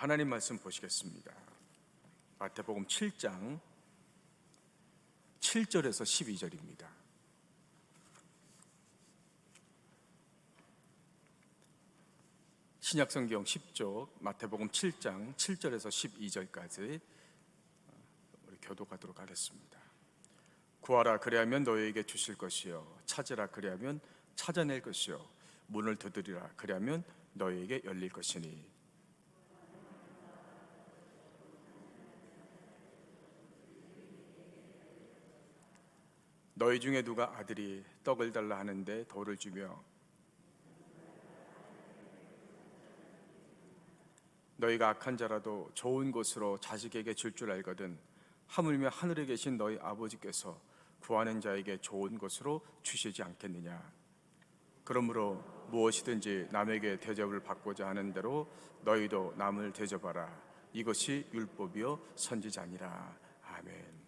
하나님 말씀 보시겠습니다. 마태복음 7장 7절에서 12절입니다. 신약성경 10쪽 마태복음 7장 7절에서 12절까지 우리 교독하도록 하겠습니다. 구하라 그리하면 너희에게 주실 것이요 찾으라 그리하면 찾아낼 것이요 문을 두드리라 그리하면 너희에게 열릴 것이니 너희 중에 누가 아들이 떡을 달라 하는데 돌을 주며 너희가 악한 자라도 좋은 것으로 자식에게 줄 줄 알거든 하물며 하늘에 계신 너희 아버지께서 구하는 자에게 좋은 것으로 주시지 않겠느냐. 그러므로 무엇이든지 남에게 대접을 받고자 하는 대로 너희도 남을 대접하라. 이것이 율법이요 선지자니라. 아멘.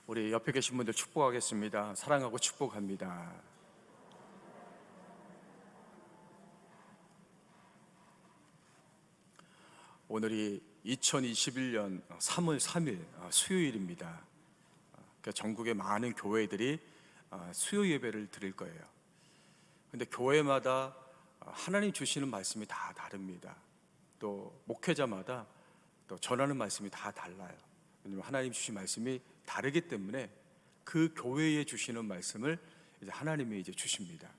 우리 옆에 계신 분들 축복하겠습니다. 사랑하고 축복합니다. 오늘이 2021년 3월 3일 수요일입니다. 전국의 많은 교회들이 수요 예배를 드릴 거예요. 근데 교회마다 하나님 주시는 말씀이 다 다릅니다. 또 목회자마다 또 전하는 말씀이 다 달라요. 왜냐면 하나님 주신 말씀이 다르기 때문에 그 교회에 주시는 말씀을 이제 하나님이 이제 주십니다.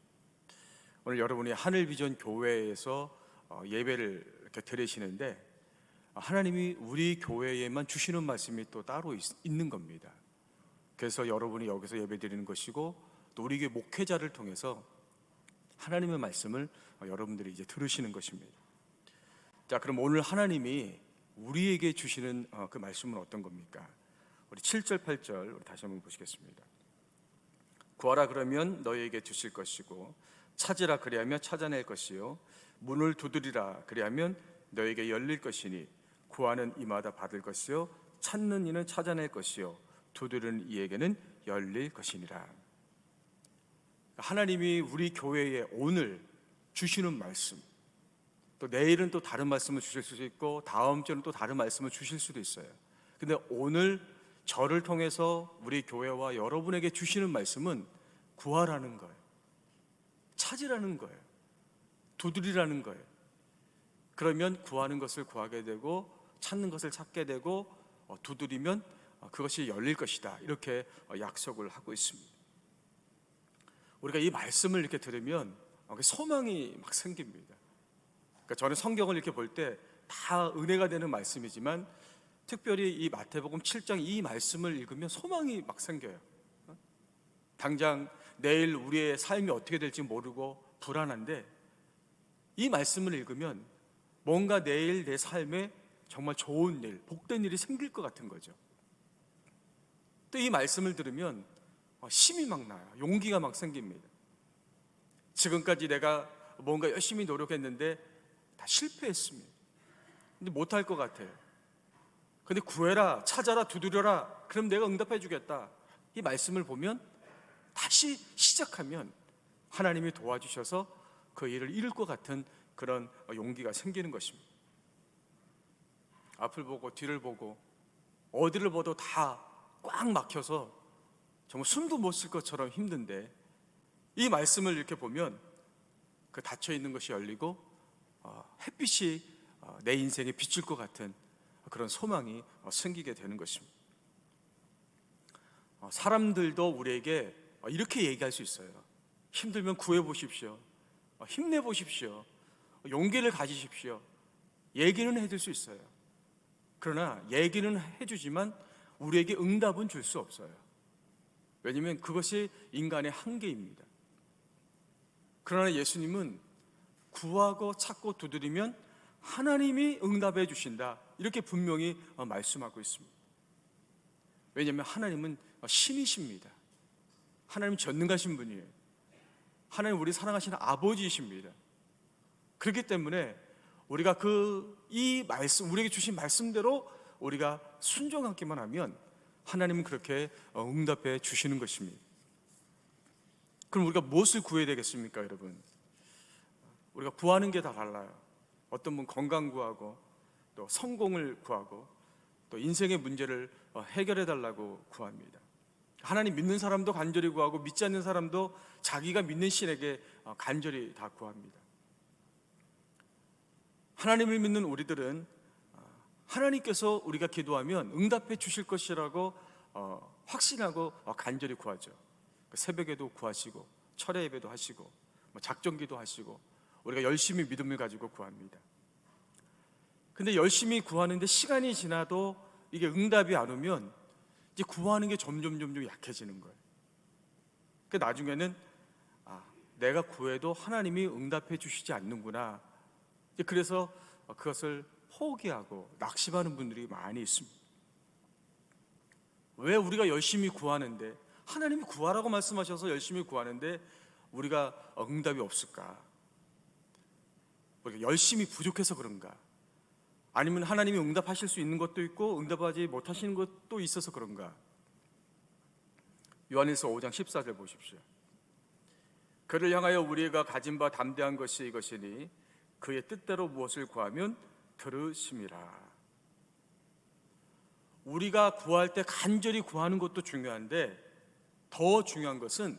오늘 여러분이 하늘비전 교회에서 예배를 이렇게 드리시는데 하나님이 우리 교회에만 주시는 말씀이 또 따로 있는 겁니다. 그래서 여러분이 여기서 예배드리는 것이고 또 우리 교회 목회자를 통해서 하나님의 말씀을 여러분들이 이제 들으시는 것입니다. 자, 그럼 오늘 하나님이 우리에게 주시는 그 말씀은 어떤 겁니까? 우리 7절 8절 우리 다시 한번 보시겠습니다. 구하라 그러면 너희에게 주실 것이고 찾으라 그리하면 찾아낼 것이요 문을 두드리라 그리하면 너희에게 열릴 것이니 구하는 이마다 받을 것이요 찾는 이는 찾아낼 것이요 두드리는 이에게는 열릴 것이니라. 하나님이 우리 교회에 오늘 주시는 말씀, 또 내일은 또 다른 말씀을 주실 수도 있고 다음 주는 또 다른 말씀을 주실 수도 있어요. 근데 오늘 저를 통해서 우리 교회와 여러분에게 주시는 말씀은 구하라는 거예요. 찾으라는 거예요. 두드리라는 거예요. 그러면 구하는 것을 구하게 되고 찾는 것을 찾게 되고 두드리면 그것이 열릴 것이다. 이렇게 약속을 하고 있습니다. 우리가 이 말씀을 이렇게 들으면 소망이 막 생깁니다. 그러니까 저는 성경을 이렇게 볼 때 다 은혜가 되는 말씀이지만 특별히 이 마태복음 7장 이 말씀을 읽으면 소망이 막 생겨요. 당장 내일 우리의 삶이 어떻게 될지 모르고 불안한데 이 말씀을 읽으면 뭔가 내일 내 삶에 정말 좋은 일, 복된 일이 생길 것 같은 거죠. 또 이 말씀을 들으면 힘이 막 나요. 용기가 막 생깁니다. 지금까지 내가 뭔가 열심히 노력했는데 다 실패했습니다. 근데 못할 것 같아요. 근데 구해라, 찾아라, 두드려라. 그럼 내가 응답해 주겠다. 이 말씀을 보면 다시 시작하면 하나님이 도와주셔서 그 일을 이룰 것 같은 그런 용기가 생기는 것입니다. 앞을 보고 뒤를 보고 어디를 봐도 다 꽉 막혀서 정말 숨도 못 쉴 것처럼 힘든데 이 말씀을 이렇게 보면 그 닫혀 있는 것이 열리고 햇빛이 내 인생에 비출 것 같은 그런 소망이 생기게 되는 것입니다. 사람들도 우리에게 이렇게 얘기할 수 있어요. 힘들면 구해 보십시오. 힘내 보십시오. 용기를 가지십시오. 얘기는 해줄 수 있어요. 그러나 얘기는 해주지만 우리에게 응답은 줄 수 없어요. 왜냐하면 그것이 인간의 한계입니다. 그러나 예수님은 구하고 찾고 두드리면 하나님이 응답해 주신다. 이렇게 분명히 말씀하고 있습니다. 왜냐하면 하나님은 신이십니다. 하나님 전능하신 분이에요. 하나님 우리 사랑하시는 아버지이십니다. 그렇기 때문에 우리가 이 말씀, 우리에게 주신 말씀대로 우리가 순종하기만 하면 하나님은 그렇게 응답해 주시는 것입니다. 그럼 우리가 무엇을 구해야 되겠습니까, 여러분? 우리가 구하는 게 다 달라요. 어떤 분 건강 구하고, 또 성공을 구하고 또 인생의 문제를 해결해 달라고 구합니다. 하나님 믿는 사람도 간절히 구하고 믿지 않는 사람도 자기가 믿는 신에게 간절히 다 구합니다. 하나님을 믿는 우리들은 하나님께서 우리가 기도하면 응답해 주실 것이라고 확신하고 간절히 구하죠. 새벽에도 구하시고 철야 예배도 하시고 작정기도 하시고 우리가 열심히 믿음을 가지고 구합니다. 근데 열심히 구하는데 시간이 지나도 이게 응답이 안 오면 이제 구하는 게 점점 약해지는 거예요. 나중에는 내가 구해도 하나님이 응답해 주시지 않는구나. 그래서 그것을 포기하고 낙심하는 분들이 많이 있습니다. 왜 우리가 열심히 구하는데, 하나님이 구하라고 말씀하셔서 열심히 구하는데 우리가 응답이 없을까? 우리가 열심히 부족해서 그런가? 아니면 하나님이 응답하실 수 있는 것도 있고 응답하지 못하시는 것도 있어서 그런가? 요한일서 5장 14절 보십시오. 그를 향하여 우리가 가진 바 담대한 것이 이것이니 그의 뜻대로 무엇을 구하면 들으심이라. 우리가 구할 때 간절히 구하는 것도 중요한데 더 중요한 것은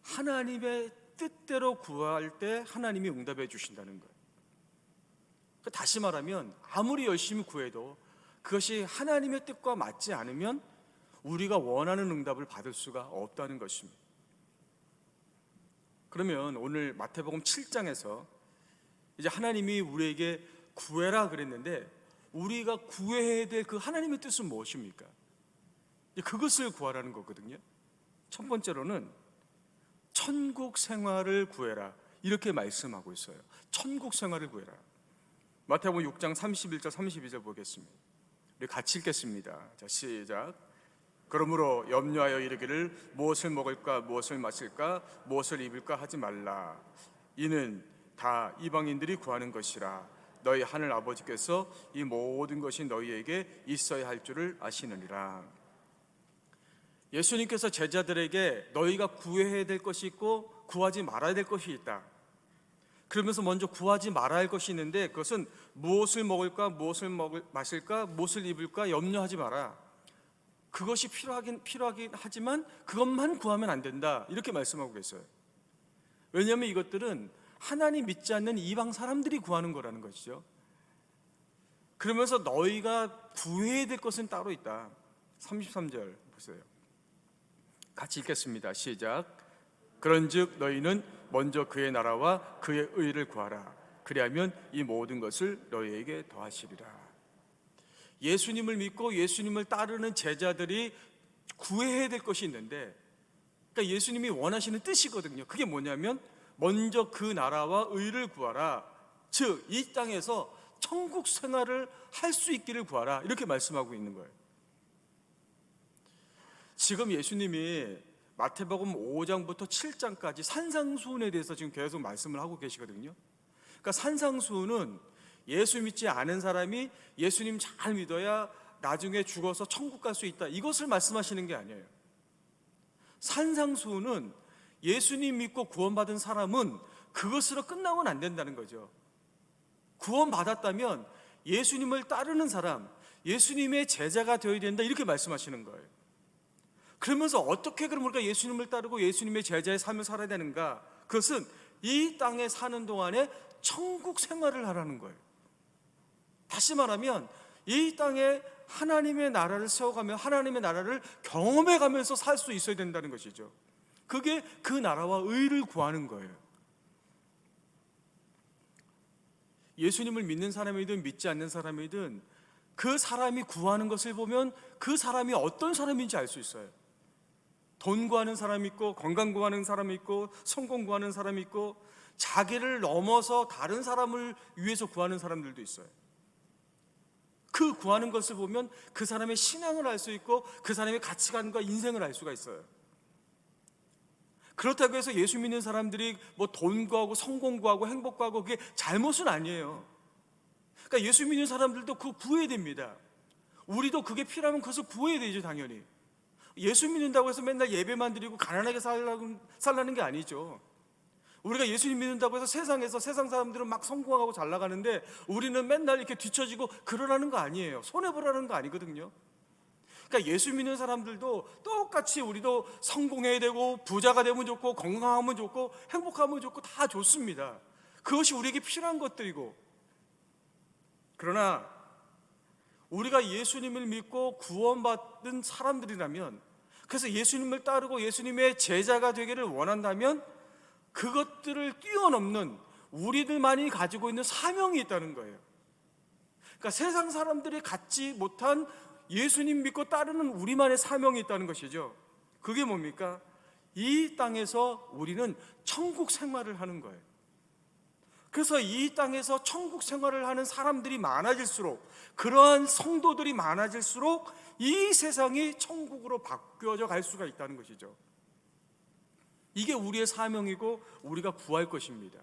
하나님의 뜻대로 구할 때 하나님이 응답해 주신다는 거예요. 다시 말하면 아무리 열심히 구해도 그것이 하나님의 뜻과 맞지 않으면 우리가 원하는 응답을 받을 수가 없다는 것입니다. 그러면 오늘 마태복음 7장에서 이제 하나님이 우리에게 구해라 그랬는데 우리가 구해야 될 그 하나님의 뜻은 무엇입니까? 그것을 구하라는 거거든요. 첫 번째로는 천국 생활을 구해라 이렇게 말씀하고 있어요. 천국 생활을 구해라. 마태복음 6장 31절 32절 보겠습니다. 우리 같이 읽겠습니다. 자, 시작. 그러므로 염려하여 이르기를 무엇을 먹을까 무엇을 마실까 무엇을 입을까 하지 말라. 이는 다 이방인들이 구하는 것이라. 너희 하늘 아버지께서 이 모든 것이 너희에게 있어야 할 줄을 아시느니라. 예수님께서 제자들에게 너희가 구해야 될 것이 있고 구하지 말아야 될 것이 있다. 그러면서 먼저 구하지 말아야 할 것이 있는데 그것은 무엇을 먹을까 무엇을 마실까 무엇을 입을까 염려하지 마라. 그것이 필요하긴 하지만 그것만 구하면 안 된다 이렇게 말씀하고 계세요. 왜냐하면 이것들은 하나님 믿지 않는 이방 사람들이 구하는 거라는 것이죠. 그러면서 너희가 구해야 될 것은 따로 있다. 33절 보세요. 같이 읽겠습니다. 시작. 그런즉 너희는 먼저 그의 나라와 그의 의를 구하라. 그리하면 이 모든 것을 너희에게 더하시리라. 예수님을 믿고 예수님을 따르는 제자들이 구해야 될 것이 있는데, 그러니까 예수님이 원하시는 뜻이거든요. 그게 뭐냐면 먼저 그 나라와 의를 구하라. 즉 이 땅에서 천국 생활을 할 수 있기를 구하라 이렇게 말씀하고 있는 거예요. 지금 예수님이 마태복음 5장부터 7장까지 산상수훈에 대해서 지금 계속 말씀을 하고 계시거든요. 그러니까 산상수훈은 예수 믿지 않은 사람이 예수님 잘 믿어야 나중에 죽어서 천국 갈 수 있다 이것을 말씀하시는 게 아니에요. 산상수훈은 예수님 믿고 구원받은 사람은 그것으로 끝나고는 안 된다는 거죠. 구원받았다면 예수님을 따르는 사람, 예수님의 제자가 되어야 된다 이렇게 말씀하시는 거예요. 그러면서 어떻게 그럼 우리가 예수님을 따르고 예수님의 제자의 삶을 살아야 되는가? 그것은 이 땅에 사는 동안에 천국 생활을 하라는 거예요. 다시 말하면 이 땅에 하나님의 나라를 세워가며 하나님의 나라를 경험해가면서 살 수 있어야 된다는 것이죠. 그게 그 나라와 의를 구하는 거예요. 예수님을 믿는 사람이든 믿지 않는 사람이든 그 사람이 구하는 것을 보면 그 사람이 어떤 사람인지 알 수 있어요. 돈 구하는 사람이 있고 건강 구하는 사람이 있고 성공 구하는 사람이 있고 자기를 넘어서 다른 사람을 위해서 구하는 사람들도 있어요. 그 구하는 것을 보면 그 사람의 신앙을 알 수 있고 그 사람의 가치관과 인생을 알 수가 있어요. 그렇다고 해서 예수 믿는 사람들이 뭐 돈 구하고 성공 구하고 행복 구하고 그게 잘못은 아니에요. 그러니까 예수 믿는 사람들도 그거 구해야 됩니다. 우리도 그게 필요하면 그것을 구해야 되죠, 당연히. 예수 믿는다고 해서 맨날 예배만 드리고 가난하게 살라는 게 아니죠. 우리가 예수님 믿는다고 해서 세상에서 세상 사람들은 막 성공하고 잘 나가는데 우리는 맨날 이렇게 뒤처지고 그러라는 거 아니에요. 손해보라는 거 아니거든요. 그러니까 예수 믿는 사람들도 똑같이 우리도 성공해야 되고 부자가 되면 좋고 건강하면 좋고 행복하면 좋고 다 좋습니다. 그것이 우리에게 필요한 것들이고, 그러나 우리가 예수님을 믿고 구원받은 사람들이라면, 그래서 예수님을 따르고 예수님의 제자가 되기를 원한다면 그것들을 뛰어넘는 우리들만이 가지고 있는 사명이 있다는 거예요. 그러니까 세상 사람들이 갖지 못한 예수님 믿고 따르는 우리만의 사명이 있다는 것이죠. 그게 뭡니까? 이 땅에서 우리는 천국 생활을 하는 거예요. 그래서 이 땅에서 천국 생활을 하는 사람들이 많아질수록, 그러한 성도들이 많아질수록 이 세상이 천국으로 바뀌어져 갈 수가 있다는 것이죠. 이게 우리의 사명이고 우리가 구할 것입니다.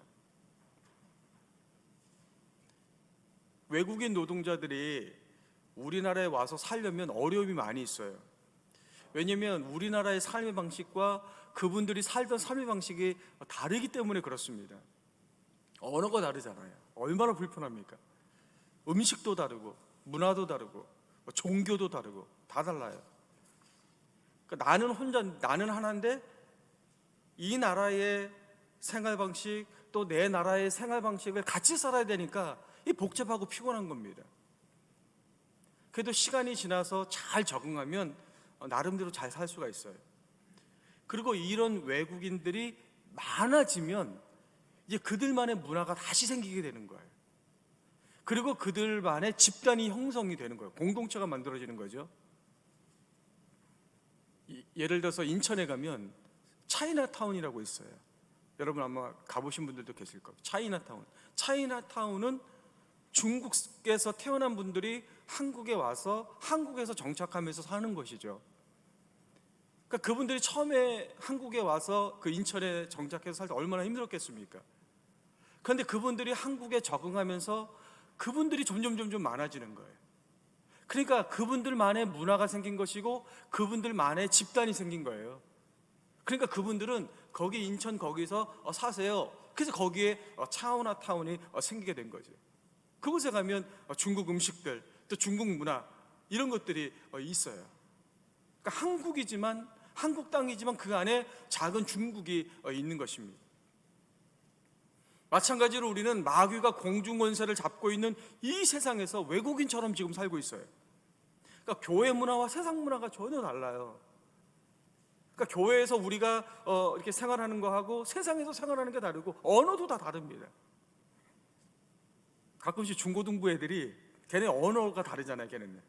외국인 노동자들이 우리나라에 와서 살려면 어려움이 많이 있어요. 왜냐하면 우리나라의 삶의 방식과 그분들이 살던 삶의 방식이 다르기 때문에 그렇습니다. 언어가 다르잖아요. 얼마나 불편합니까? 음식도 다르고 문화도 다르고 종교도 다르고 다 달라요. 그러니까 나는 하나인데 이 나라의 생활 방식 또 내 나라의 생활 방식을 같이 살아야 되니까 이 복잡하고 피곤한 겁니다. 그래도 시간이 지나서 잘 적응하면 나름대로 잘 살 수가 있어요. 그리고 이런 외국인들이 많아지면 이제 그들만의 문화가 다시 생기게 되는 거예요. 그리고 그들만의 집단이 형성이 되는 거예요. 공동체가 만들어지는 거죠. 예를 들어서 인천에 가면 차이나타운이라고 있어요. 여러분 아마 가보신 분들도 계실 거예요. 차이나타운은 중국에서 태어난 분들이 한국에 와서 한국에서 정착하면서 사는 것이죠. 그러니까 그분들이 처음에 한국에 와서 그 인천에 정착해서 살 때 얼마나 힘들었겠습니까? 그런데 그분들이 한국에 적응하면서 그분들이 점점 많아지는 거예요. 그러니까 그분들만의 문화가 생긴 것이고 그분들만의 집단이 생긴 거예요. 그러니까 그분들은 거기 인천 거기서 사세요. 그래서 거기에 차이나타운이 생기게 된 거죠. 그곳에 가면 중국 음식들 또 중국 문화 이런 것들이 있어요. 그러니까 한국이지만 한국 땅이지만 그 안에 작은 중국이 있는 것입니다. 마찬가지로 우리는 마귀가 공중권세를 잡고 있는 이 세상에서 외국인처럼 지금 살고 있어요. 그러니까 교회 문화와 세상 문화가 전혀 달라요. 그러니까 교회에서 우리가 이렇게 생활하는 거하고 세상에서 생활하는 게 다르고 언어도 다 다릅니다. 가끔씩 중고등부 애들이 걔네 언어가 다르잖아요. 걔네는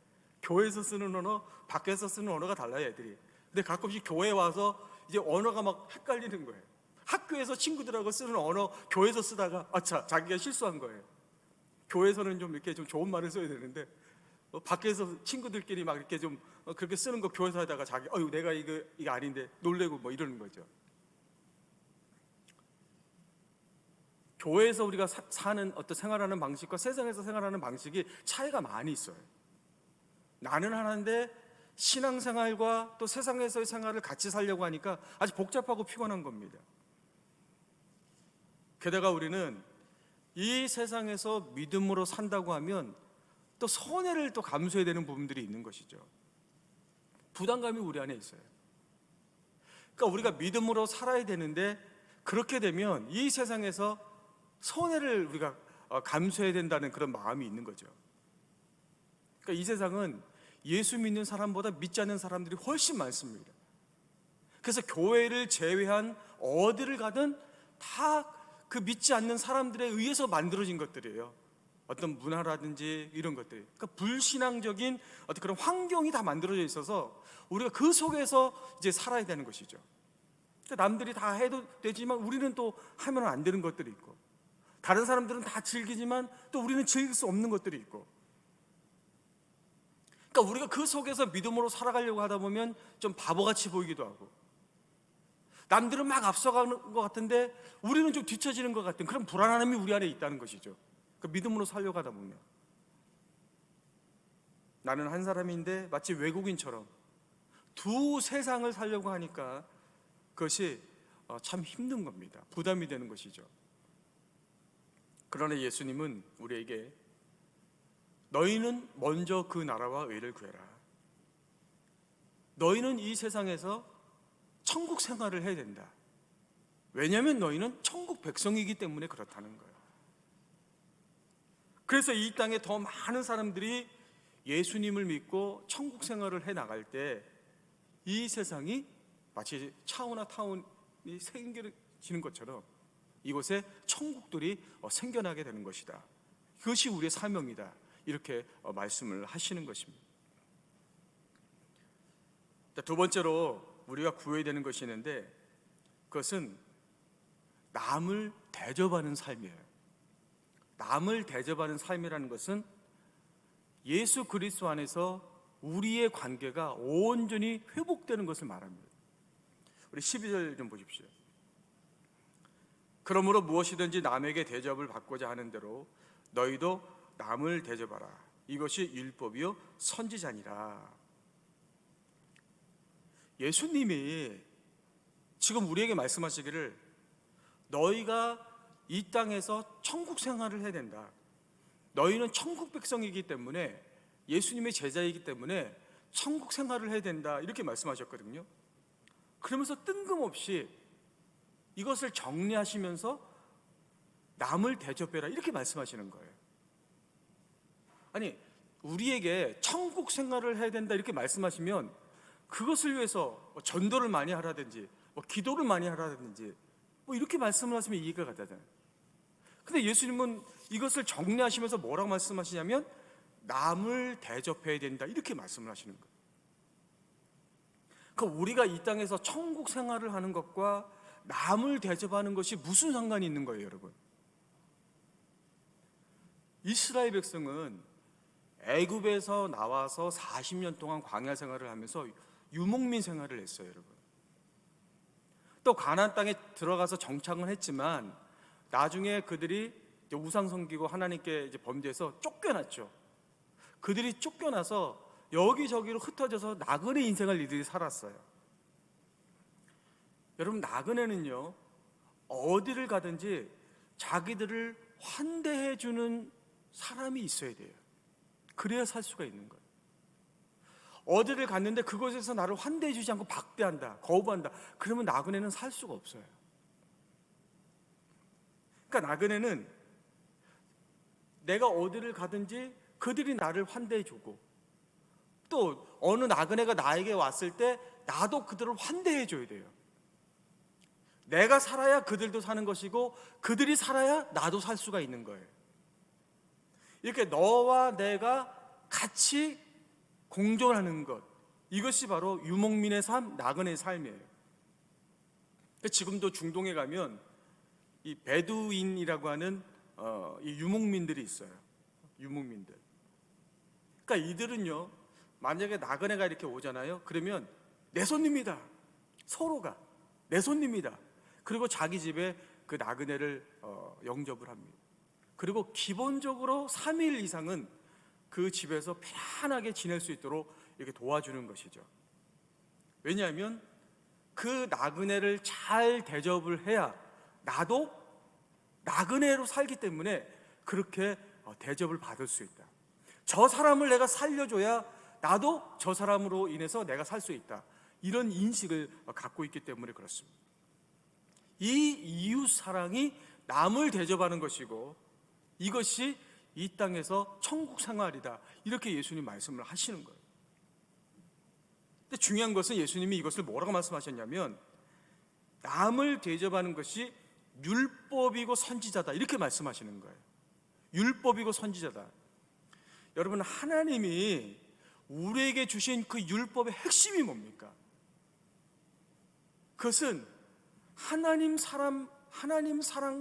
교회에서 쓰는 언어, 밖에서 쓰는 언어가 달라요, 애들이. 근데 가끔씩 교회에 와서 이제 언어가 막 헷갈리는 거예요. 학교에서 친구들하고 쓰는 언어 교회에서 쓰다가 자기가 실수한 거예요. 교회에서는 좀 이렇게 좀 좋은 말을 써야 되는데 밖에서 친구들끼리 막 이렇게 좀 그렇게 쓰는 거 교회에서 하다가 자기 내가 이거 아닌데 놀래고 뭐 이러는 거죠. 교회에서 우리가 사는 어떤 생활하는 방식과 세상에서 생활하는 방식이 차이가 많이 있어요. 나는 하나인데 신앙생활과 또 세상에서의 생활을 같이 살려고 하니까 아주 복잡하고 피곤한 겁니다. 게다가 우리는 이 세상에서 믿음으로 산다고 하면 또 손해를 또 감수해야 되는 부분들이 있는 것이죠. 부담감이 우리 안에 있어요. 그러니까 우리가 믿음으로 살아야 되는데 그렇게 되면 이 세상에서 손해를 우리가 감수해야 된다는 그런 마음이 있는 거죠. 그러니까 이 세상은 예수 믿는 사람보다 믿지 않는 사람들이 훨씬 많습니다. 그래서 교회를 제외한 어디를 가든 다 그 믿지 않는 사람들에 의해서 만들어진 것들이에요. 어떤 문화라든지 이런 것들, 그러니까 불신앙적인 어떤 그런 환경이 다 만들어져 있어서 우리가 그 속에서 이제 살아야 되는 것이죠. 그러니까 남들이 다 해도 되지만 우리는 또 하면 안 되는 것들이 있고, 다른 사람들은 다 즐기지만 또 우리는 즐길 수 없는 것들이 있고, 그러니까 우리가 그 속에서 믿음으로 살아가려고 하다 보면 좀 바보같이 보이기도 하고, 남들은 막 앞서가는 것 같은데 우리는 좀 뒤처지는 것 같은 그런 불안함이 우리 안에 있다는 것이죠. 그 믿음으로 살려고 하다 보면 나는 한 사람인데 마치 외국인처럼 두 세상을 살려고 하니까 그것이 참 힘든 겁니다. 부담이 되는 것이죠. 그러나 예수님은 우리에게 너희는 먼저 그 나라와 의를 구해라. 너희는 이 세상에서 천국 생활을 해야 된다. 왜냐하면 너희는 천국 백성이기 때문에 그렇다는 거예요. 그래서 이 땅에 더 많은 사람들이 예수님을 믿고 천국 생활을 해 나갈 때 이 세상이 마치 차우나타운이 생겨지는 것처럼 이곳에 천국들이 생겨나게 되는 것이다. 그것이 우리의 사명이다. 이렇게 말씀을 하시는 것입니다. 두 번째로 우리가 구해야 되는 것이 있는데 그것은 남을 대접하는 삶이에요. 남을 대접하는 삶이라는 것은 예수 그리스도 안에서 우리의 관계가 온전히 회복되는 것을 말합니다. 우리 12절 좀 보십시오. 그러므로 무엇이든지 남에게 대접을 받고자 하는 대로 너희도 남을 대접하라. 이것이 율법이요 선지자니라. 예수님이 지금 우리에게 말씀하시기를 너희가 이 땅에서 천국 생활을 해야 된다. 너희는 천국 백성이기 때문에 예수님의 제자이기 때문에 천국 생활을 해야 된다. 이렇게 말씀하셨거든요. 그러면서 뜬금없이 이것을 정리하시면서 남을 대접해라 이렇게 말씀하시는 거예요. 아니 우리에게 천국 생활을 해야 된다 이렇게 말씀하시면 그것을 위해서 전도를 많이 하라든지 기도를 많이 하라든지 이렇게 말씀을 하시면 이해가 가잖아요. 근데 예수님은 이것을 정리하시면서 뭐라고 말씀하시냐면 남을 대접해야 된다 이렇게 말씀을 하시는 거예요. 그러니까 우리가 이 땅에서 천국 생활을 하는 것과 남을 대접하는 것이 무슨 상관이 있는 거예요, 여러분? 이스라엘 백성은 애굽에서 나와서 40년 동안 광야 생활을 하면서 유목민 생활을 했어요, 여러분. 또 가나안 땅에 들어가서 정착은 했지만 나중에 그들이 우상 섬기고 하나님께 범죄해서 쫓겨났죠. 그들이 쫓겨나서 여기저기로 흩어져서 나그네 인생을 이들이 살았어요. 여러분 나그네는요 어디를 가든지 자기들을 환대해 주는 사람이 있어야 돼요. 그래야 살 수가 있는 거예요. 어디를 갔는데 그곳에서 나를 환대해 주지 않고 박대한다, 거부한다, 그러면 나그네는 살 수가 없어요. 그러니까 나그네는 내가 어디를 가든지 그들이 나를 환대해 주고 또 어느 나그네가 나에게 왔을 때 나도 그들을 환대해 줘야 돼요. 내가 살아야 그들도 사는 것이고 그들이 살아야 나도 살 수가 있는 거예요. 이렇게 너와 내가 같이 공존하는 것, 이것이 바로 유목민의 삶, 나그네의 삶이에요. 지금도 중동에 가면 이 베두인이라고 하는 이 유목민들이 있어요. 유목민들. 그러니까 이들은요 만약에 나그네가 이렇게 오잖아요. 그러면 내 손님이다. 서로가 내 손님이다. 그리고 자기 집에 그 나그네를 영접을 합니다. 그리고 기본적으로 3일 이상은 그 집에서 편안하게 지낼 수 있도록 이렇게 도와주는 것이죠. 왜냐하면 그 나그네를 잘 대접을 해야 나도 나그네로 살기 때문에 그렇게 대접을 받을 수 있다. 저 사람을 내가 살려줘야 나도 저 사람으로 인해서 내가 살 수 있다. 이런 인식을 갖고 있기 때문에 그렇습니다. 이 이웃 사랑이 남을 대접하는 것이고 이것이 이 땅에서 천국 생활이다. 이렇게 예수님 말씀을 하시는 거예요. 근데 중요한 것은 예수님이 이것을 뭐라고 말씀하셨냐면 남을 대접하는 것이 율법이고 선지자다. 이렇게 말씀하시는 거예요. 율법이고 선지자다. 여러분 하나님이 우리에게 주신 그 율법의 핵심이 뭡니까? 그것은 하나님 사랑,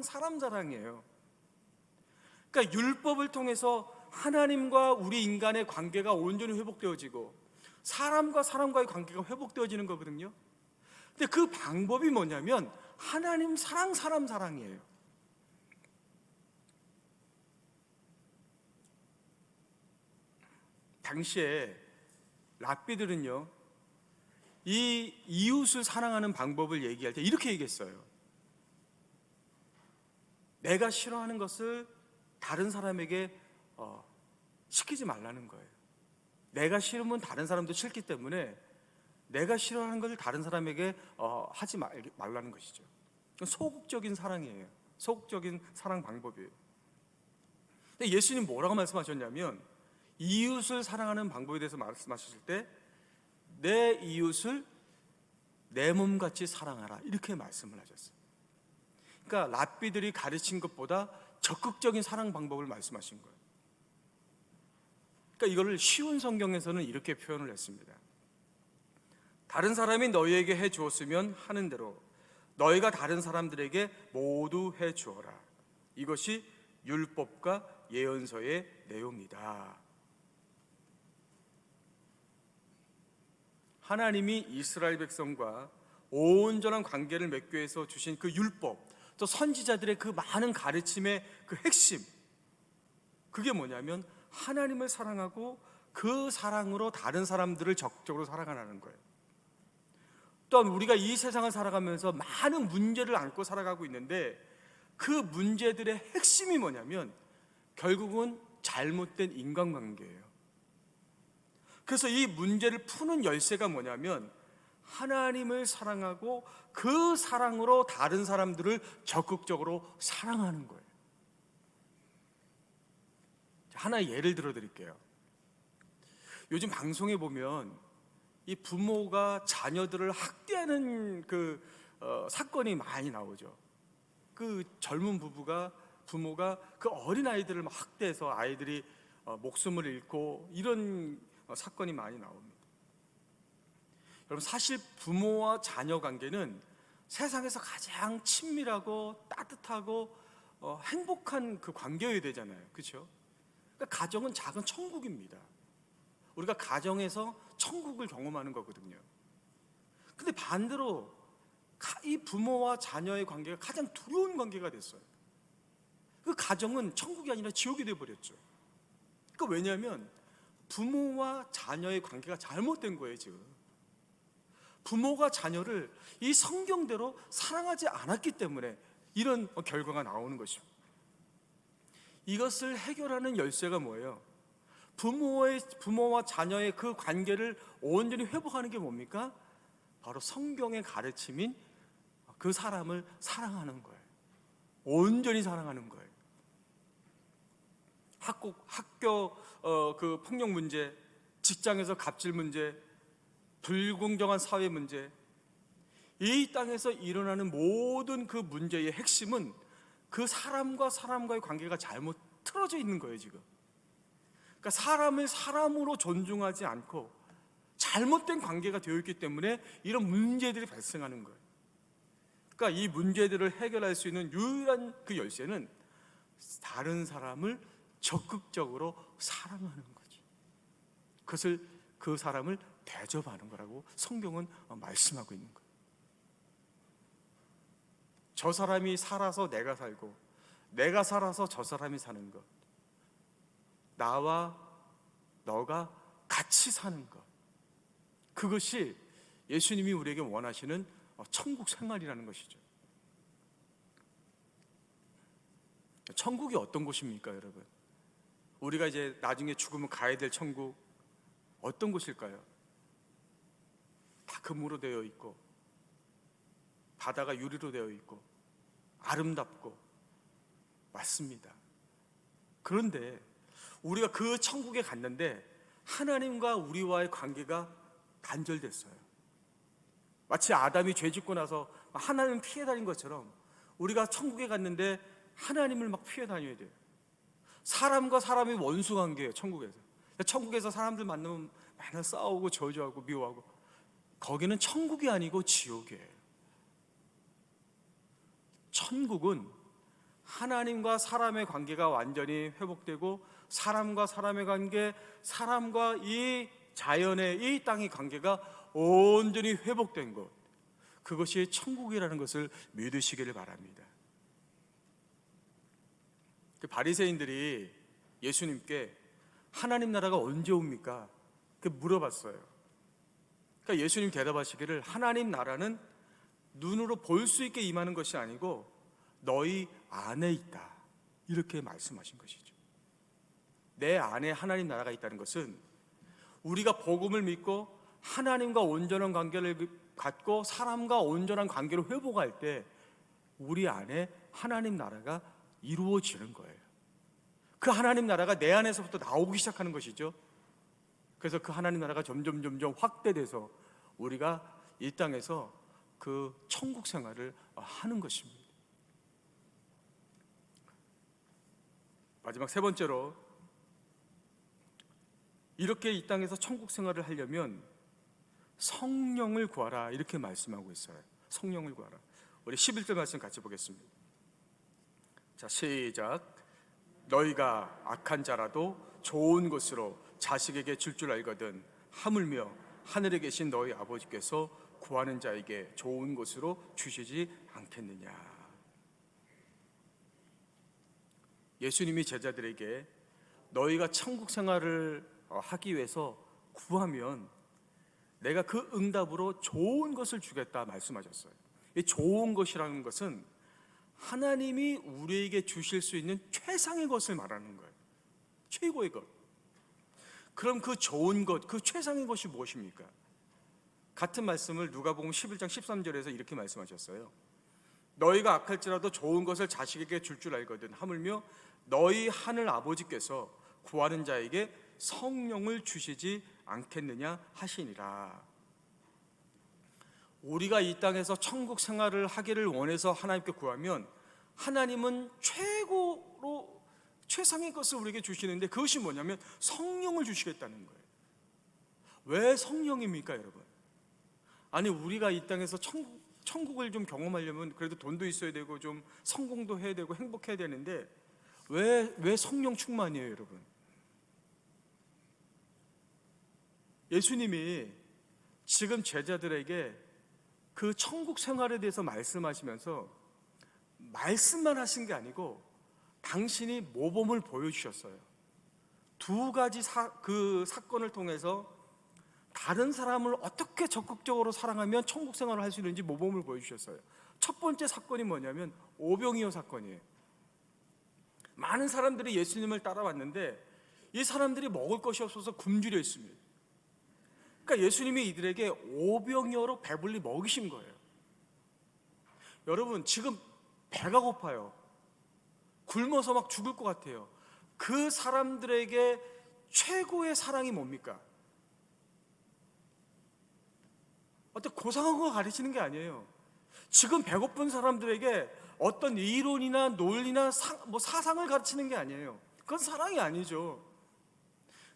사람 자랑이에요. 그러니까 율법을 통해서 하나님과 우리 인간의 관계가 온전히 회복되어지고 사람과 사람과의 관계가 회복되어지는 거거든요. 근데 그 방법이 뭐냐면 하나님 사랑, 사람 사랑이에요. 당시에 랍비들은요 이 이웃을 사랑하는 방법을 얘기할 때 이렇게 얘기했어요. 내가 싫어하는 것을 다른 사람에게 시키지 말라는 거예요. 내가 싫으면 다른 사람도 싫기 때문에 내가 싫어하는 것을 다른 사람에게 하지 말라는 것이죠. 소극적인 사랑이에요. 소극적인 사랑 방법이에요. 근데 예수님 뭐라고 말씀하셨냐면, 이웃을 사랑하는 방법에 대해서 말씀하셨을 때 내 이웃을 내 몸같이 사랑하라, 이렇게 말씀을 하셨어요. 그러니까 랍비들이 가르친 것보다 적극적인 사랑 방법을 말씀하신 거예요. 그러니까 이거를 쉬운 성경에서는 이렇게 표현을 했습니다. 다른 사람이 너희에게 해 주었으면 하는 대로 너희가 다른 사람들에게 모두 해 주어라. 이것이 율법과 예언서의 내용이다. 하나님이 이스라엘 백성과 온전한 관계를 맺기 위해서 주신 그 율법, 또 선지자들의 그 많은 가르침의 그 핵심, 그게 뭐냐면 하나님을 사랑하고 그 사랑으로 다른 사람들을 적극적으로 사랑하라는 거예요. 또한 우리가 이 세상을 살아가면서 많은 문제를 안고 살아가고 있는데, 그 문제들의 핵심이 뭐냐면 결국은 잘못된 인간관계예요. 그래서 이 문제를 푸는 열쇠가 뭐냐면 하나님을 사랑하고 그 사랑으로 다른 사람들을 적극적으로 사랑하는 거예요. 하나의 예를 들어 드릴게요. 요즘 방송에 보면 이 부모가 자녀들을 학대하는 사건이 많이 나오죠. 그 젊은 부모가 그 어린 아이들을 막 학대해서 아이들이 목숨을 잃고 이런 사건이 많이 나옵니다. 여러분, 사실 부모와 자녀 관계는 세상에서 가장 친밀하고 따뜻하고 행복한 그 관계여야 되잖아요. 그렇죠? 그러니까 가정은 작은 천국입니다. 우리가 가정에서 천국을 경험하는 거거든요. 근데 반대로 이 부모와 자녀의 관계가 가장 두려운 관계가 됐어요. 그 가정은 천국이 아니라 지옥이 되어버렸죠. 그러니까 왜냐하면 부모와 자녀의 관계가 잘못된 거예요. 지금 부모가 자녀를 이 성경대로 사랑하지 않았기 때문에 이런 결과가 나오는 것입니다. 이것을 해결하는 열쇠가 뭐예요? 부모와 자녀의 그 관계를 온전히 회복하는 게 뭡니까? 바로 성경의 가르침인 그 사람을 사랑하는 거예요. 온전히 사랑하는 거예요. 학교 그 폭력 문제, 직장에서 갑질 문제, 불공정한 사회 문제, 이 땅에서 일어나는 모든 그 문제의 핵심은 그 사람과의 관계가 잘못 틀어져 있는 거예요. 지금 그러니까 사람을 사람으로 존중하지 않고 잘못된 관계가 되어 있기 때문에 이런 문제들이 발생하는 거예요. 그러니까 이 문제들을 해결할 수 있는 유일한 그 열쇠는 다른 사람을 적극적으로 사랑하는 거죠. 그것을 그 사람을 대접하는 거라고 성경은 말씀하고 있는 거예요. 저 사람이 살아서 내가 살고, 내가 살아서 저 사람이 사는 것, 나와 너가 같이 사는 것, 그것이 예수님이 우리에게 원하시는 천국 생활이라는 것이죠. 천국이 어떤 곳입니까, 여러분? 우리가 이제 나중에 죽으면 가야 될 천국, 어떤 곳일까요? 다 금으로 되어 있고, 바다가 유리로 되어 있고, 아름답고, 맞습니다. 그런데 우리가 그 천국에 갔는데 하나님과 우리와의 관계가 단절됐어요. 마치 아담이 죄 짓고 나서 하나님을 피해 다닌 것처럼 우리가 천국에 갔는데 하나님을 막 피해 다녀야 돼요. 사람과 사람이 원수 관계예요. 천국에서 사람들 만나면 맨날 싸우고 저주하고 미워하고, 거기는 천국이 아니고 지옥이에요. 천국은 하나님과 사람의 관계가 완전히 회복되고, 사람과 사람의 관계, 사람과 이 자연의 이 땅의 관계가 온전히 회복된 것, 그것이 천국이라는 것을 믿으시기를 바랍니다. 그 바리새인들이 예수님께 하나님 나라가 언제 옵니까? 그 물어봤어요. 그러니까 예수님 대답하시기를 하나님 나라는 눈으로 볼 수 있게 임하는 것이 아니고 너희 안에 있다, 이렇게 말씀하신 것이죠. 내 안에 하나님 나라가 있다는 것은 우리가 복음을 믿고 하나님과 온전한 관계를 갖고 사람과 온전한 관계를 회복할 때 우리 안에 하나님 나라가 이루어지는 거예요. 그 하나님 나라가 내 안에서부터 나오기 시작하는 것이죠. 그래서 그 하나님 나라가 점점 확대돼서 우리가 이 땅에서 그 천국 생활을 하는 것입니다. 마지막 세 번째로, 이렇게 이 땅에서 천국 생활을 하려면 성령을 구하라, 이렇게 말씀하고 있어요. 성령을 구하라. 우리 11절 말씀 같이 보겠습니다. 자, 시작. 너희가 악한 자라도 좋은 것으로 자식에게 줄 줄 알거든 하물며 하늘에 계신 너희 아버지께서 구하는 자에게 좋은 것으로 주시지 않겠느냐. 예수님이 제자들에게 너희가 천국 생활을 하기 위해서 구하면 내가 그 응답으로 좋은 것을 주겠다 말씀하셨어요. 이 좋은 것이라는 것은 하나님이 우리에게 주실 수 있는 최상의 것을 말하는 거예요. 최고의 것. 그럼 그 좋은 것, 그 최상의 것이 무엇입니까? 같은 말씀을 누가복음 11장 13절에서 이렇게 말씀하셨어요. 너희가 악할지라도 좋은 것을 자식에게 줄 줄 알거든 하물며 너희 하늘 아버지께서 구하는 자에게 성령을 주시지 않겠느냐 하시니라. 우리가 이 땅에서 천국 생활을 하기를 원해서 하나님께 구하면 하나님은 최고로 최상의 것을 우리에게 주시는데 그것이 뭐냐면 성령을 주시겠다는 거예요. 왜 성령입니까, 여러분? 아니, 우리가 이 땅에서 천국을 좀 경험하려면 그래도 돈도 있어야 되고 좀 성공도 해야 되고 행복해야 되는데 왜 성령 충만이에요, 여러분? 예수님이 지금 제자들에게 그 천국 생활에 대해서 말씀하시면서 말씀만 하신 게 아니고 당신이 모범을 보여주셨어요. 두 가지 사건을 통해서 다른 사람을 어떻게 적극적으로 사랑하면 천국 생활을 할 수 있는지 모범을 보여주셨어요. 첫 번째 사건이 뭐냐면 오병이어 사건이에요. 많은 사람들이 예수님을 따라왔는데 이 사람들이 먹을 것이 없어서 굶주려 있습니다. 그러니까 예수님이 이들에게 오병이어로 배불리 먹이신 거예요. 여러분, 지금 배가 고파요. 굶어서 막 죽을 것 같아요. 그 사람들에게 최고의 사랑이 뭡니까? 어떤 고상한 거 가르치는 게 아니에요. 지금 배고픈 사람들에게 어떤 이론이나 논리나 사상을 가르치는 게 아니에요. 그건 사랑이 아니죠.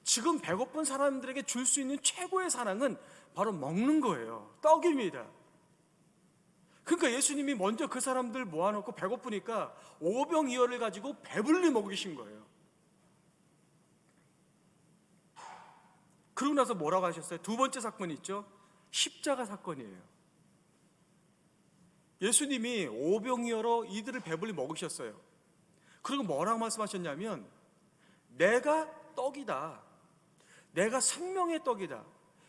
지금 배고픈 사람들에게 줄 수 있는 최고의 사랑은 바로 먹는 거예요. 떡입니다. 그러니까 예수님이 먼저 그 사람들 모아놓고 배고프니까 오병이어를 가지고 배불리 먹이신 거예요. 그러고 나서 뭐라고 하셨어요? 두 번째 사건이 있죠. 십자가 사건이에요. 예수님이 오병이어로 이들을 배불리 먹으셨어요. 그리고 뭐라고 말씀하셨냐면 내가 떡이다, 내가 생명의 떡이다,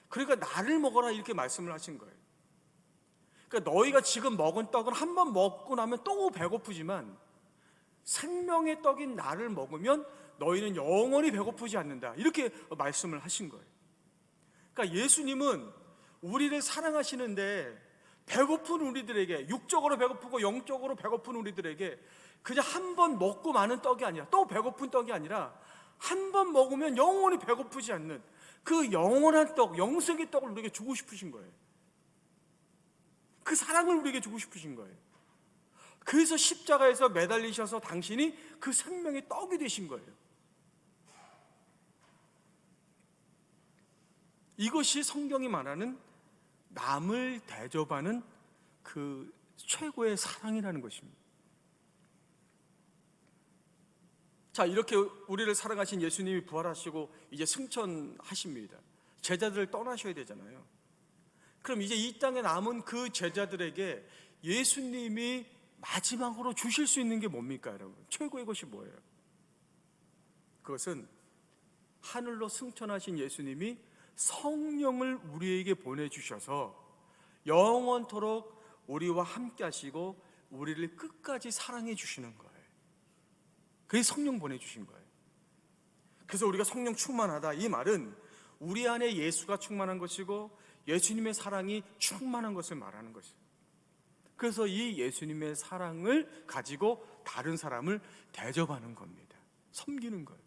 그러니까 나를 먹어라, 이렇게 말씀을 하신 거예요. 그러니까 너희가 지금 먹은 떡은 한 번 먹고 나면 또 배고프지만 생명의 떡인 나를 먹으면 너희는 영원히 배고프지 않는다, 이렇게 말씀을 하신 거예요. 그러니까 예수님은 우리를 사랑하시는데 배고픈 우리들에게, 육적으로 배고프고 영적으로 배고픈 우리들에게 그냥 한 번 먹고 마는 떡이 아니라, 또 배고픈 떡이 아니라 한 번 먹으면 영원히 배고프지 않는 그 영원한 떡, 영생의 떡을 우리에게 주고 싶으신 거예요. 그 사랑을 우리에게 주고 싶으신 거예요. 그래서 십자가에서 매달리셔서 당신이 그 생명의 떡이 되신 거예요. 이것이 성경이 말하는 남을 대접하는 그 최고의 사랑이라는 것입니다. 자, 이렇게 우리를 사랑하신 예수님이 부활하시고 이제 승천하십니다. 제자들을 떠나셔야 되잖아요. 그럼 이제 이 땅에 남은 그 제자들에게 예수님이 마지막으로 주실 수 있는 게 뭡니까, 여러분? 최고의 것이 뭐예요? 그것은 하늘로 승천하신 예수님이 성령을 우리에게 보내주셔서 영원토록 우리와 함께 하시고 우리를 끝까지 사랑해 주시는 거예요. 그게 성령 보내주신 거예요. 그래서 우리가 성령 충만하다, 이 말은 우리 안에 예수가 충만한 것이고 예수님의 사랑이 충만한 것을 말하는 것이에요. 그래서 이 예수님의 사랑을 가지고 다른 사람을 대접하는 겁니다. 섬기는 거예요.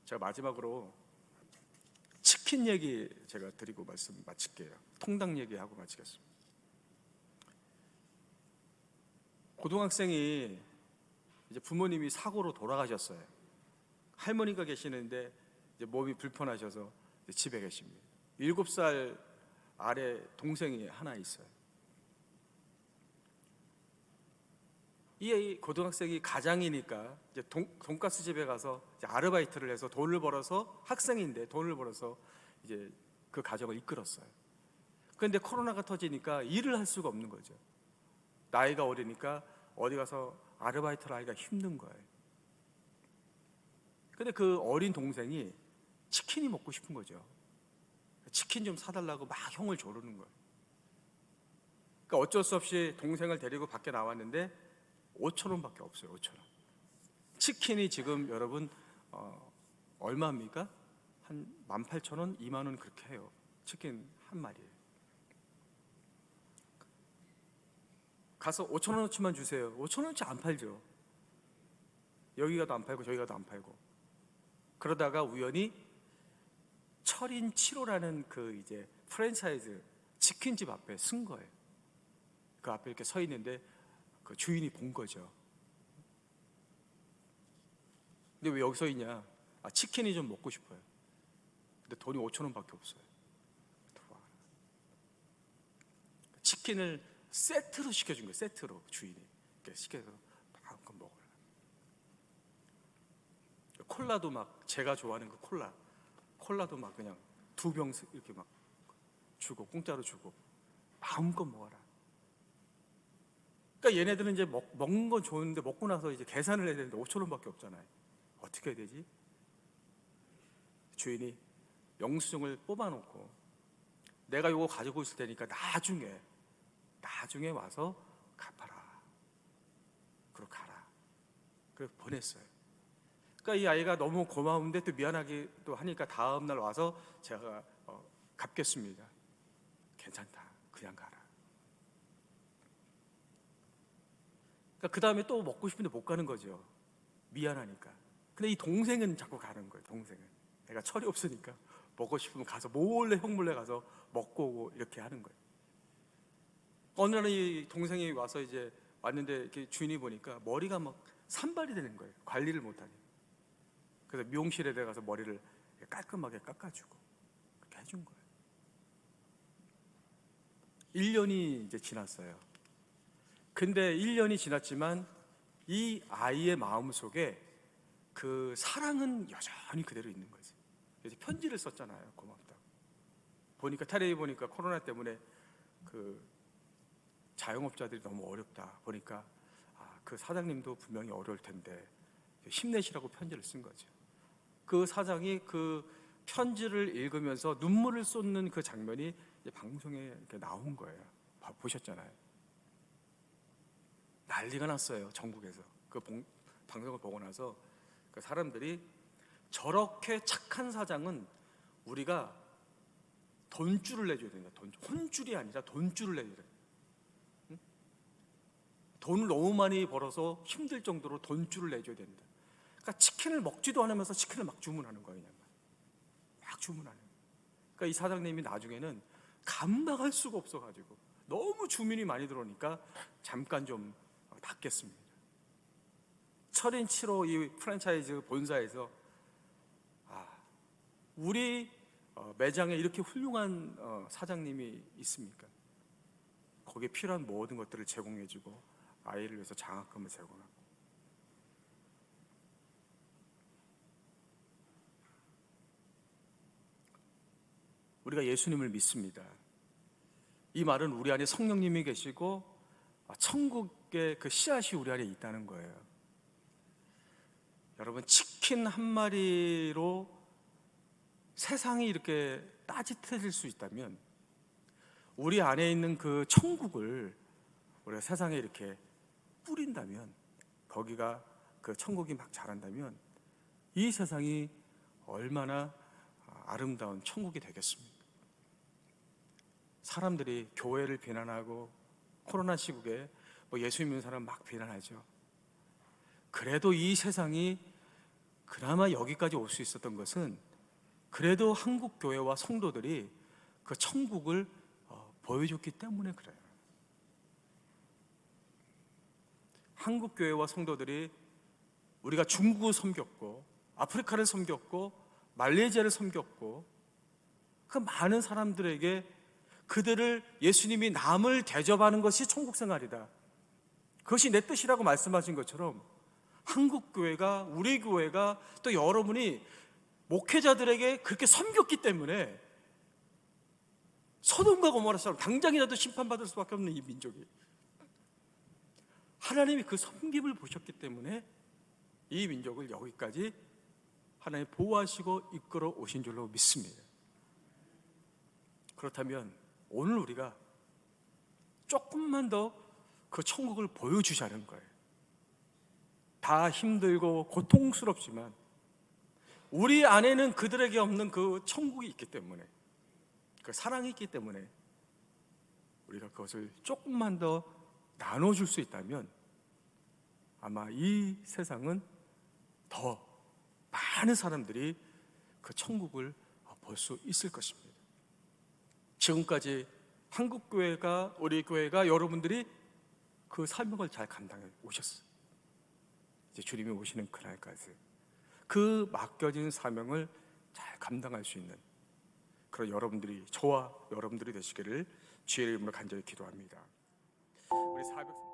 제가 마지막으로 치킨 얘기 제가 드리고 말씀 마칠게요. 통닭 얘기하고 마치겠습니다. 고등학생이 이제 부모님이 사고로 돌아가셨어요. 할머니가 계시는데 이제 몸이 불편하셔서 이제 집에 계십니다. 7살 아래 동생이 하나 있어요. 이 고등학생이 가장이니까 이제 돈가스 집에 가서 이제 아르바이트를 해서 돈을 벌어서, 학생인데 돈을 벌어서 이제 그 가정을 이끌었어요. 그런데 코로나가 터지니까 일을 할 수가 없는 거죠. 나이가 어리니까 어디 가서 아르바이트를 하기가 힘든 거예요. 근데 그 어린 동생이 치킨이 먹고 싶은 거죠. 치킨 좀 사달라고 막 형을 조르는 거예요. 그러니까 어쩔 수 없이 동생을 데리고 밖에 나왔는데 5천 원밖에 없어요. 5천 원. 치킨이 지금 여러분 얼마입니까? 한 18,000원, 2만 원 그렇게 해요. 치킨 한 마리에. 가서 5천 원어치만 주세요. 5천 원어치 안 팔죠. 여기가도 안 팔고 저기가도 안 팔고. 그러다가 우연히 철인 7호라는 그 이제 프랜차이즈 치킨집 앞에 쓴 거예요. 그 앞에 이렇게 서 있는데 그 주인이 본 거죠. 근데 왜 여기 서 있냐? 아, 치킨이 좀 먹고 싶어요. 근데 돈이 5천 원밖에 없어요. 치킨을 세트로 시켜준 거예요. 세트로 주인이 이렇게 시켜서 마음껏 먹어라. 콜라도 막 제가 좋아하는 그 콜라도 막 그냥 2병 이렇게 막 주고 공짜로 주고 마음껏 먹어라. 그러니까 얘네들은 이제 먹는 건 좋은데 먹고 나서 이제 계산을 해야 되는데 5천 원밖에 없잖아요. 어떻게 해야 되지? 주인이 영수증을 뽑아놓고 내가 이거 가지고 있을 테니까 나중에 와서 갚아라. 그리고 가라. 그래서 보냈어요. 그러니까 이 아이가 너무 고마운데 또 미안하기도 하니까 다음 날 와서 제가 갚겠습니다. 괜찮다. 그냥 가라. 그러니까 그 다음에 또 먹고 싶은데 못 가는 거죠. 미안하니까. 근데 이 동생은 자꾸 가는 거예요. 동생은 내가 철이 없으니까 먹고 싶으면 가서 몰래 가서 먹고 오고 이렇게 하는 거예요. 어느 날 이 동생이 와서 이제 왔는데 이렇게 주인이 보니까 머리가 막 산발이 되는 거예요. 관리를 못하니. 그래서 미용실에 가서 머리를 깔끔하게 깎아주고 그렇게 해준 거예요. 1년이 이제 지났어요. 근데 1년이 지났지만 이 아이의 마음속에 그 사랑은 여전히 그대로 있는 거지. 그래서 편지를 썼잖아요. 고맙다고. 보니까 텔레비 보니까 코로나 때문에 그 자영업자들이 너무 어렵다 보니까 그 사장님도 분명히 어려울 텐데 힘내시라고 편지를 쓴 거죠. 그 사장이 그 편지를 읽으면서 눈물을 쏟는 그 장면이 방송에 이렇게 나온 거예요. 보셨잖아요. 난리가 났어요. 전국에서. 그 방송을 보고 나서 그 사람들이 저렇게 착한 사장은 우리가 돈줄을 내줘야 된다. 혼줄이 아니라 돈줄을 내줘야 된다. 응? 돈을 너무 많이 벌어서 힘들 정도로 돈줄을 내줘야 된다. 그러니까 치킨을 먹지도 않으면서 치킨을 막 주문하는 거예요. 그냥 막 주문하는 거예요. 그러니까 이 사장님이 나중에는 감당할 수가 없어가지고 너무 주문이 많이 들어오니까 잠깐 좀 닫겠습니다. 철인 7호 이 프랜차이즈 본사에서 우리 매장에 이렇게 훌륭한 사장님이 있습니까? 거기에 필요한 모든 것들을 제공해주고 아이를 위해서 장학금을 제공하고. 우리가 예수님을 믿습니다. 이 말은 우리 안에 성령님이 계시고 천국의 그 씨앗이 우리 안에 있다는 거예요. 여러분, 치킨 한 마리로 세상이 이렇게 따뜻해질 수 있다면, 우리 안에 있는 그 천국을 우리가 세상에 이렇게 뿌린다면, 거기가 그 천국이 막 자란다면 이 세상이 얼마나 아름다운 천국이 되겠습니까? 사람들이 교회를 비난하고 코로나 시국에 예수 믿는 사람 막 비난하죠. 그래도 이 세상이 그나마 여기까지 올 수 있었던 것은 그래도 한국 교회와 성도들이 그 천국을 보여줬기 때문에 그래요. 한국 교회와 성도들이, 우리가 중국을 섬겼고 아프리카를 섬겼고 말레이시아를 섬겼고, 그 많은 사람들에게 그들을, 예수님이 남을 대접하는 것이 천국 생활이다, 그것이 내 뜻이라고 말씀하신 것처럼, 한국 교회가, 우리 교회가, 또 여러분이 목회자들에게 그렇게 섬겼기 때문에 소돔과 고모라처럼 당장이라도 심판받을 수밖에 없는 이 민족이, 하나님이 그 섬김을 보셨기 때문에 이 민족을 여기까지 하나님 보호하시고 이끌어 오신 줄로 믿습니다. 그렇다면 오늘 우리가 조금만 더 그 천국을 보여주자는 거예요. 다 힘들고 고통스럽지만 우리 안에는 그들에게 없는 그 천국이 있기 때문에, 그 사랑이 있기 때문에 우리가 그것을 조금만 더 나눠줄 수 있다면 아마 이 세상은 더 많은 사람들이 그 천국을 볼 수 있을 것입니다. 지금까지 한국교회가, 우리 교회가, 여러분들이 그 사명을 잘 감당해 오셨어요. 이제 주님이 오시는 그날까지 그 맡겨진 사명을 잘 감당할 수 있는 그런 여러분들이, 저와 여러분들이 되시기를 주의 이름으로 간절히 기도합니다. 우리 400